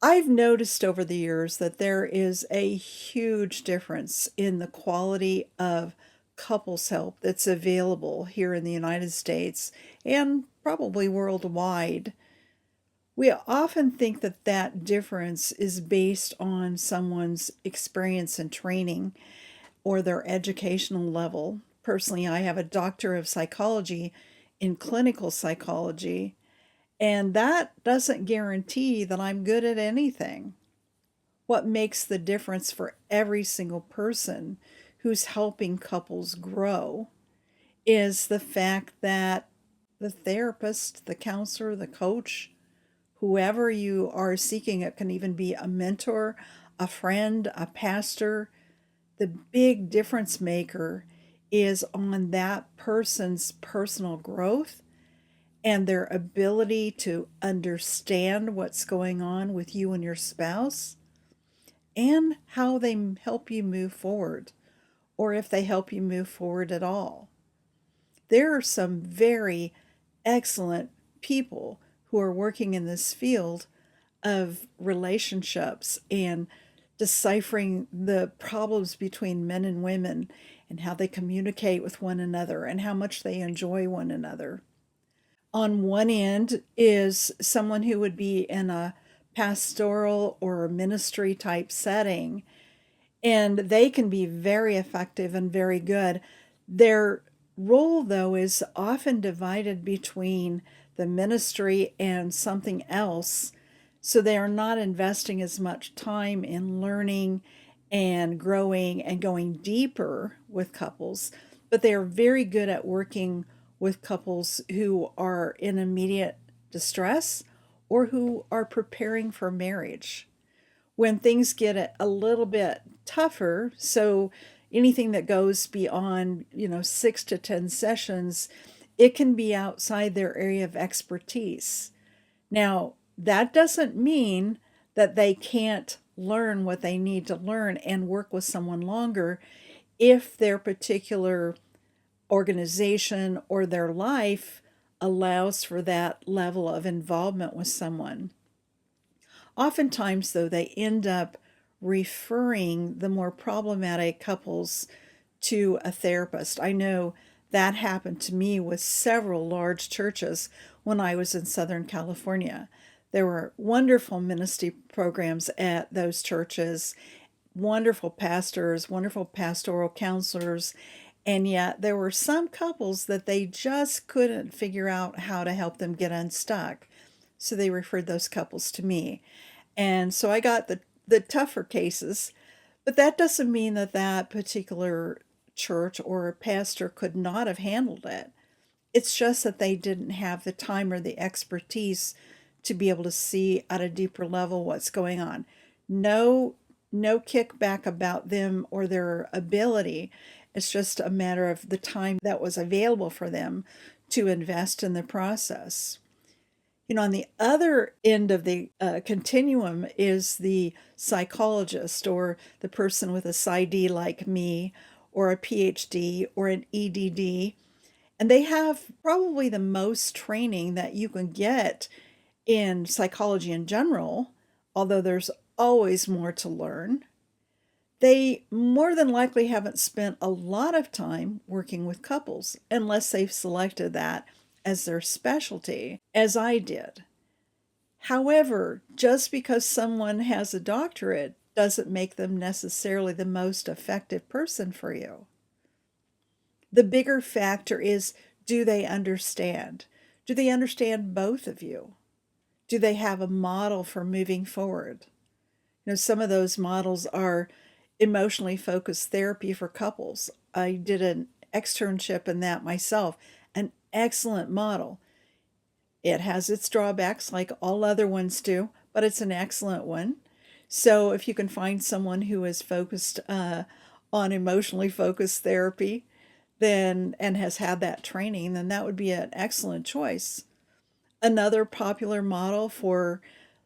I've noticed over the years that there is a huge difference in the quality of couples help that's available here in the United States and probably worldwide. We often think that that difference is based on someone's experience and training or their educational level. Personally, I have a doctor of psychology in clinical psychology, and that doesn't guarantee that I'm good at anything. What makes the difference for every single person who's helping couples grow is the fact that the therapist, the counselor, the coach, whoever you are seeking, it can even be a mentor, a friend, a pastor, the big difference maker is on that person's personal growth and their ability to understand what's going on with you and your spouse and how they help you move forward, or if they help you move forward at all. There are some very excellent people who are working in this field of relationships and deciphering the problems between men and women and how they communicate with one another and how much they enjoy one another. On one end is someone who would be in a pastoral or ministry type setting, and they can be very effective and very good. Their role, though, is often divided between the ministry and something else, so they are not investing as much time in learning and growing and going deeper with couples, but they are very good at working with couples who are in immediate distress or who are preparing for marriage. When things get a little bit tougher, so anything that goes beyond, 6 to 10 sessions, it can be outside their area of expertise. Now, that doesn't mean that they can't learn what they need to learn and work with someone longer if their particular organization or their life allows for that level of involvement with someone. Oftentimes, though, they end up referring the more problematic couples to a therapist. I know that happened to me with several large churches when I was in Southern California. There were wonderful ministry programs at those churches, wonderful pastors, wonderful pastoral counselors, and yet there were some couples that they just couldn't figure out how to help them get unstuck. So they referred those couples to me. And so I got the tougher cases, but that doesn't mean that that particular church or pastor could not have handled it. It's just that they didn't have the time or the expertise to be able to see at a deeper level what's going on. No, no kickback about them or their ability. It's just a matter of the time that was available for them to invest in the process. On the other end of the continuum is the psychologist or the person with a PsyD like me, or a PhD or an EDD. And they have probably the most training that you can get in psychology in general, although there's always more to learn. They more than likely haven't spent a lot of time working with couples unless they've selected that as their specialty, as I did. However, just because someone has a doctorate doesn't make them necessarily the most effective person for you. The bigger factor is, do they understand? Do they understand both of you? Do they have a model for moving forward? Some of those models are emotionally focused therapy for couples. I did an externship in that myself, an excellent model. It has its drawbacks like all other ones do, but it's an excellent one. So if you can find someone who is focused on emotionally focused therapy, then and has had that training, then that would be an excellent choice. Another popular model for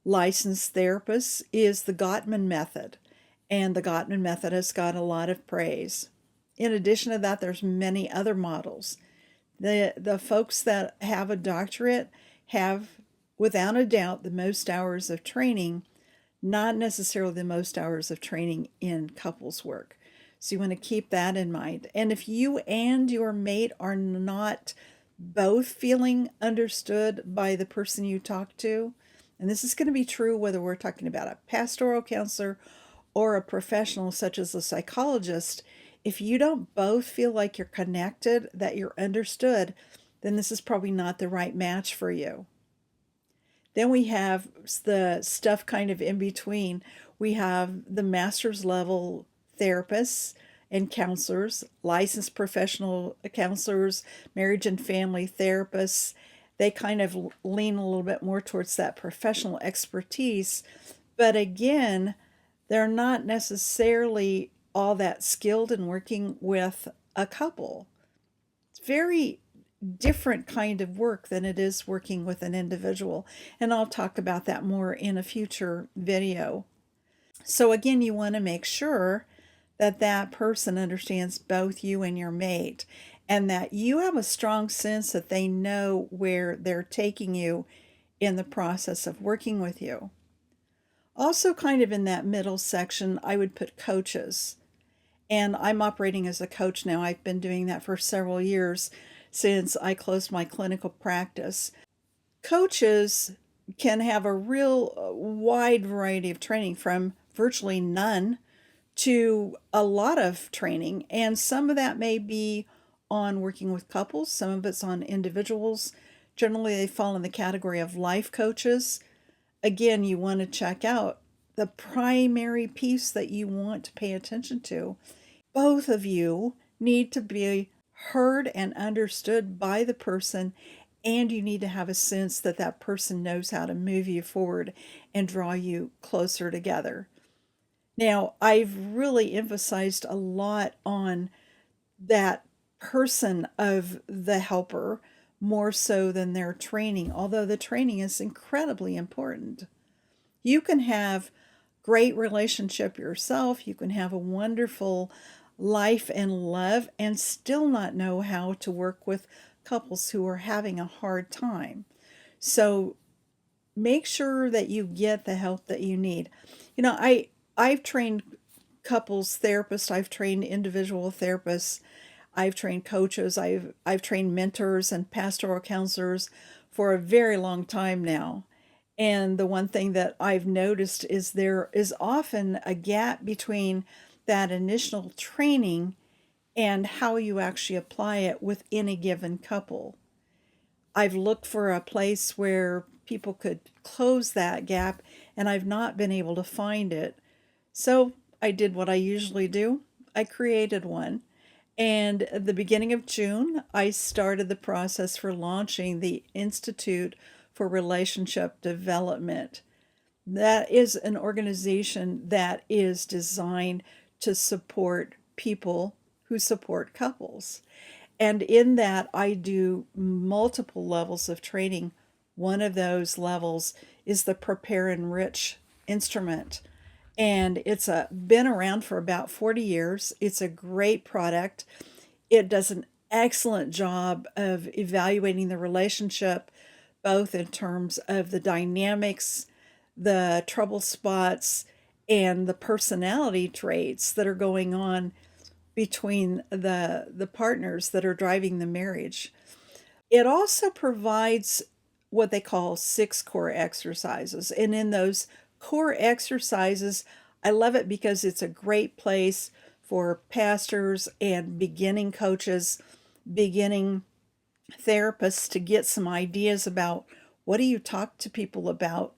licensed therapists is the Gottman method, and the Gottman method has got a lot of praise. In addition to that, there's many other models. The folks that have a doctorate have, without a doubt, the most hours of training not necessarily the most hours of training in couples work. So you want to keep that in mind. And if you and your mate are not both feeling understood by the person you talk to, and this is going to be true whether we're talking about a pastoral counselor or a professional such as a psychologist, if you don't both feel like you're connected, that you're understood, then this is probably not the right match for you. Then we have the stuff kind of in between. We have the master's level therapists and counselors, licensed professional counselors, marriage and family therapists. They kind of lean a little bit more towards that professional expertise. But again, they're not necessarily all that skilled in working with a couple. It's very different kind of work than it is working with an individual. And I'll talk about that more in a future video. So again, you want to make sure that that person understands both you and your mate, and that you have a strong sense that they know where they're taking you in the process of working with you. Also, kind of in that middle section, I would put coaches. And I'm operating as a coach now. I've been doing that for several years since I closed my clinical practice. Coaches can have a real wide variety of training, from virtually none to a lot of training. And some of that may be on working with couples, some of it's on individuals. Generally, they fall in the category of life coaches. Again, you want to check out the primary piece that you want to pay attention to. Both of you need to be heard and understood by the person, and you need to have a sense that that person knows how to move you forward and draw you closer together. Now, I've really emphasized a lot on that person of the helper more so than their training, although the training is incredibly important. You can have great relationship yourself, you can have a wonderful life and love, and still not know how to work with couples who are having a hard time. So make sure that you get the help that you need. You know, I've trained couples therapists, I've trained individual therapists, I've trained coaches, I've trained mentors and pastoral counselors for a very long time now. And the one thing that I've noticed is there is often a gap between that initial training and how you actually apply it within a given couple. I've looked for a place where people could close that gap, and I've not been able to find it. So I did what I usually do. I created one. And at the beginning of June, I started the process for launching the Institute for Relationship Development. That is an organization that is designed to support people who support couples. And in that, I do multiple levels of training. One of those levels is the prepare-enrich instrument. And it's been around for about 40 years. It's a great product. It does an excellent job of evaluating the relationship, both in terms of the dynamics, the trouble spots, and the personality traits that are going on between the partners that are driving the marriage. It also provides what they call 6 core exercises. And in those core exercises, I love it because it's a great place for pastors and beginning coaches, beginning therapists to get some ideas about what do you talk to people about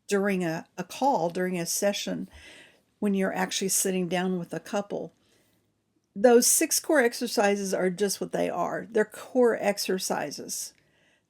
during a call, during a session, when you're actually sitting down with a couple. Those 6 core exercises are just what they are. They're core exercises.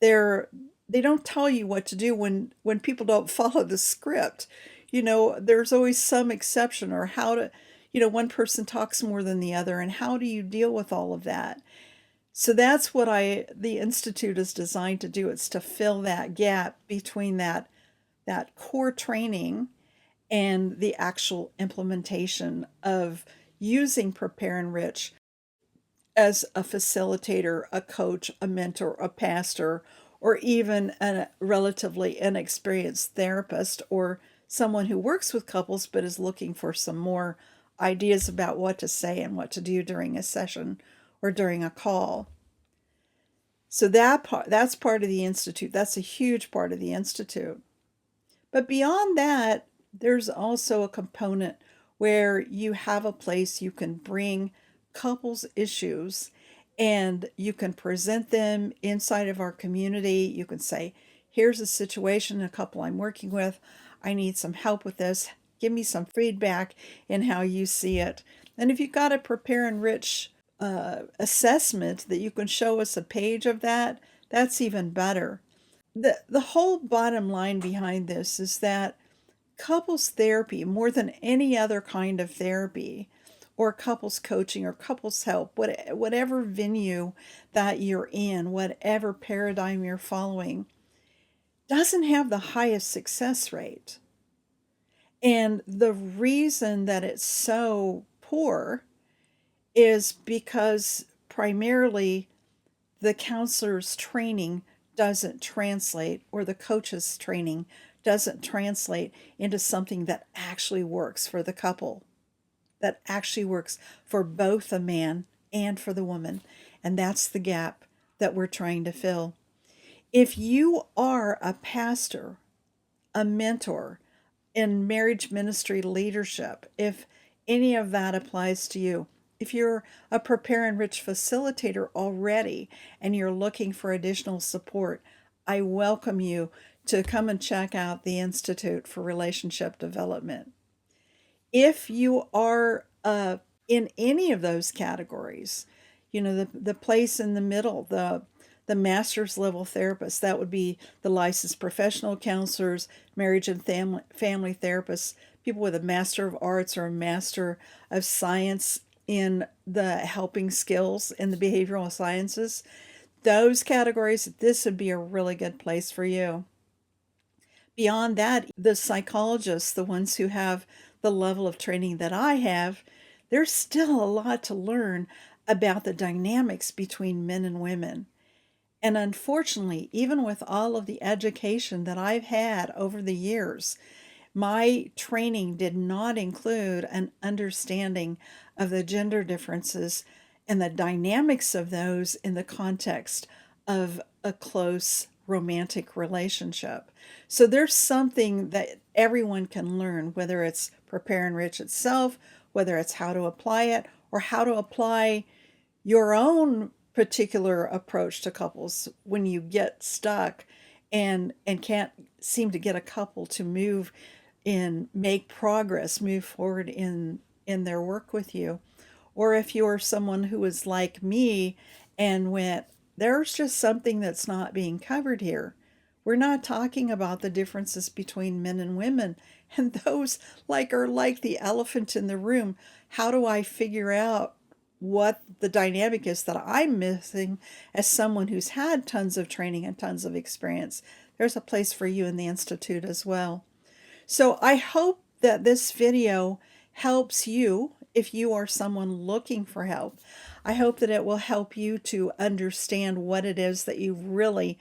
They don't tell you what to do when people don't follow the script. You know, there's always some exception, or how to, one person talks more than the other, and how do you deal with all of that? So that's what the Institute is designed to do. It's to fill that gap between that core training and the actual implementation of using prepare-enrich as a facilitator, a coach, a mentor, a pastor, or even a relatively inexperienced therapist or someone who works with couples but is looking for some more ideas about what to say and what to do during a session or during a call. So that's part of the institute. That's a huge part of the institute. But beyond that, there's also a component where you have a place you can bring couples issues and you can present them inside of our community. You can say, here's a situation, a couple I'm working with. I need some help with this. Give me some feedback in how you see it. And if you've got a prepare-enrich assessment that you can show us a page of that, that's even better. The whole bottom line behind this is that couples therapy, more than any other kind of therapy, or couples coaching or couples help, whatever venue that you're in, whatever paradigm you're following, doesn't have the highest success rate. And the reason that it's so poor is because primarily the counselor's training doesn't translate, or the coach's training doesn't translate into something that actually works for the couple, that actually works for both the man and for the woman. And that's the gap that we're trying to fill. If you are a pastor, a mentor, in marriage ministry leadership, if any of that applies to you, if you're a prepare-enrich facilitator already and you're looking for additional support, I welcome you to come and check out the Institute for Relationship Development. If you are in any of those categories, the place in the middle, the master's level therapist, that would be the licensed professional counselors, marriage and family therapists, people with a Master of Arts or a Master of Science in the helping skills in the behavioral sciences. Those categories, this would be a really good place for you. Beyond that, the psychologists, the ones who have the level of training that I have, there's still a lot to learn about the dynamics between men and women. And unfortunately, even with all of the education that I've had over the years, my training did not include an understanding of the gender differences and the dynamics of those in the context of a close romantic relationship. So there's something that everyone can learn, whether it's prepare-enrich itself, whether it's how to apply it, or how to apply your own particular approach to couples when you get stuck and can't seem to get a couple to move and make progress, move forward in their work with you. Or if you're someone who is like me and went, there's just something that's not being covered here. We're not talking about the differences between men and women, and those are like the elephant in the room. How do I figure out what the dynamic is that I'm missing as someone who's had tons of training and tons of experience? There's a place for you in the Institute as well. So I hope that this video helps you if you are someone looking for help. I hope that it will help you to understand what it is that you really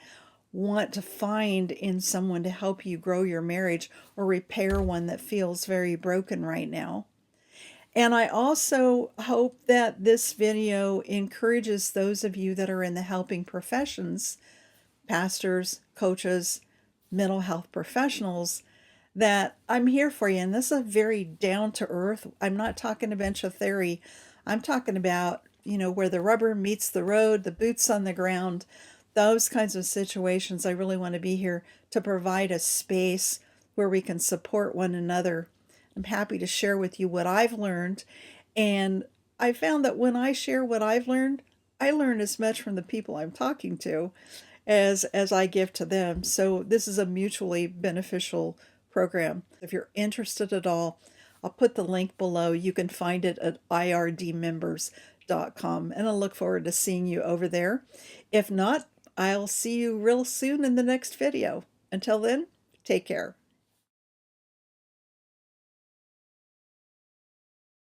want to find in someone to help you grow your marriage or repair one that feels very broken right now. And I also hope that this video encourages those of you that are in the helping professions, pastors, coaches, mental health professionals, that I'm here for you. And this is a very down to earth. I'm not talking a bunch of theory. I'm talking about, where the rubber meets the road, the boots on the ground, those kinds of situations. I really want to be here to provide a space where we can support one another. I'm happy to share with you what I've learned. And I found that when I share what I've learned, I learn as much from the people I'm talking to as I give to them. So this is a mutually beneficial program. If you're interested at all, I'll put the link below. You can find it at irdmembers.com, and I'll look forward to seeing you over there. If not, I'll see you real soon in the next video. Until then, take care.